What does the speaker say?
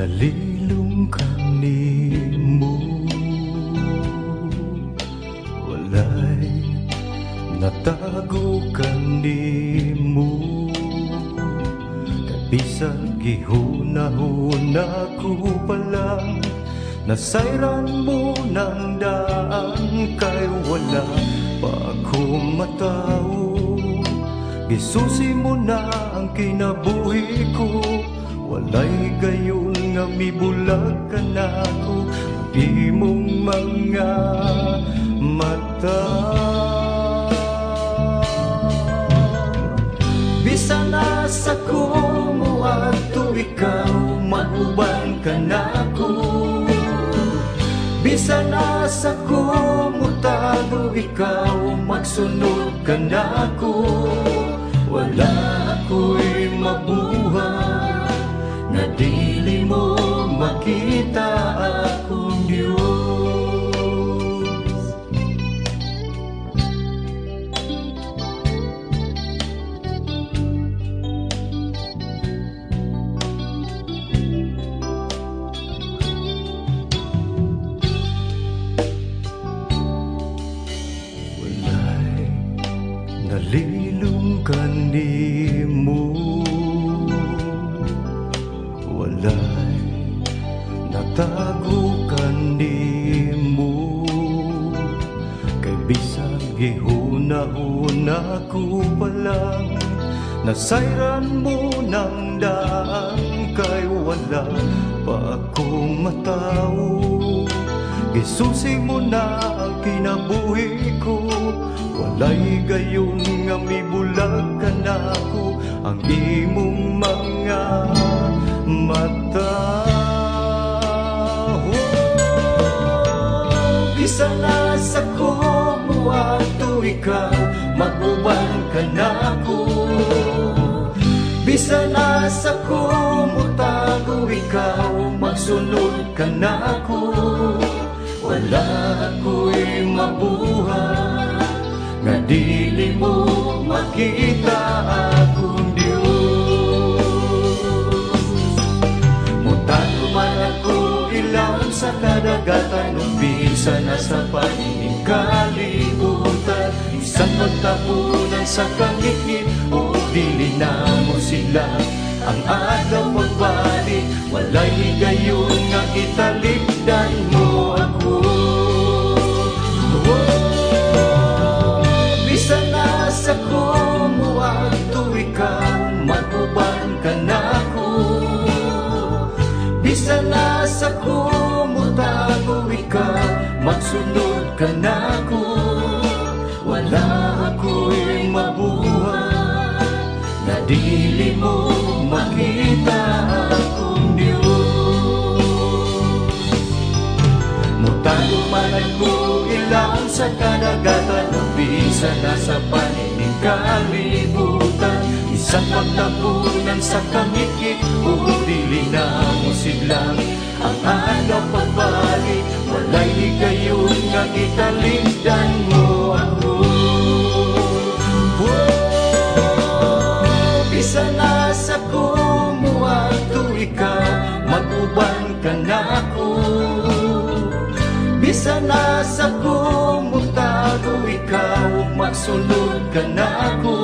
Nalilong kanimo, walay natago kanimo. Bisan gihunahuna ko pa lang, nasayran mo ng daan, kay wala pa ako matao. Gisusi mo na ang kinabuhi ko, walay gayon nga mibulag ka na ko. Di mong mga mata, bisan nasa kumo ato ikaw, mauban ka na ko. Bisan nasa kumo tago ikaw, magsunod ka na ko. Wala ako'y mabuhay na dili mo makita akong Diyos. Walay nalilong kanimo, walay natago kanimo. Kay bisan gihunahuna ko pa lang, nasayran mo ng daan, kay wala pa akong matao. Gisusi mo na ang kinabuhi ko, walay gayon nga mibulag ka na ko. Ang imong mga mata, bisan nasa kumo ato ikaw, mag-uban ka na ko. Bisan nasa kumo tago ikaw, magsunod ka na ko. Wala ako'y mabuhay nga dili mo makita akong Diyos. Mutago man ako ilang sa kadagatan, umpisa na sa panining kalibutan. Isang pagtapunan sa kangit-ngit, o dili na mo sila. Ang agaw magbalik, walay gayon nga italikdan mo ako. Bisan nasa kumo ato ikaw, mag-uban ka na ko. Bisan nasa kumo tago ikaw, magsunod ka na ko. Wala ako'y mabuhay na dili mo makita akong Diyos. Mutago man ako ilang sa kadagatan, umpisa na sa panining kalibutan. Isang pagtapunan sa kangit-ngit, o dili na mo silang. Ang agaw pagbalik, walay gayon nga italikdan mo ako. Bisan nasa kumo ato ikaw, mag-uban ka na ko. Bisan nasa kumo tago ikaw, magsunod ka na ko.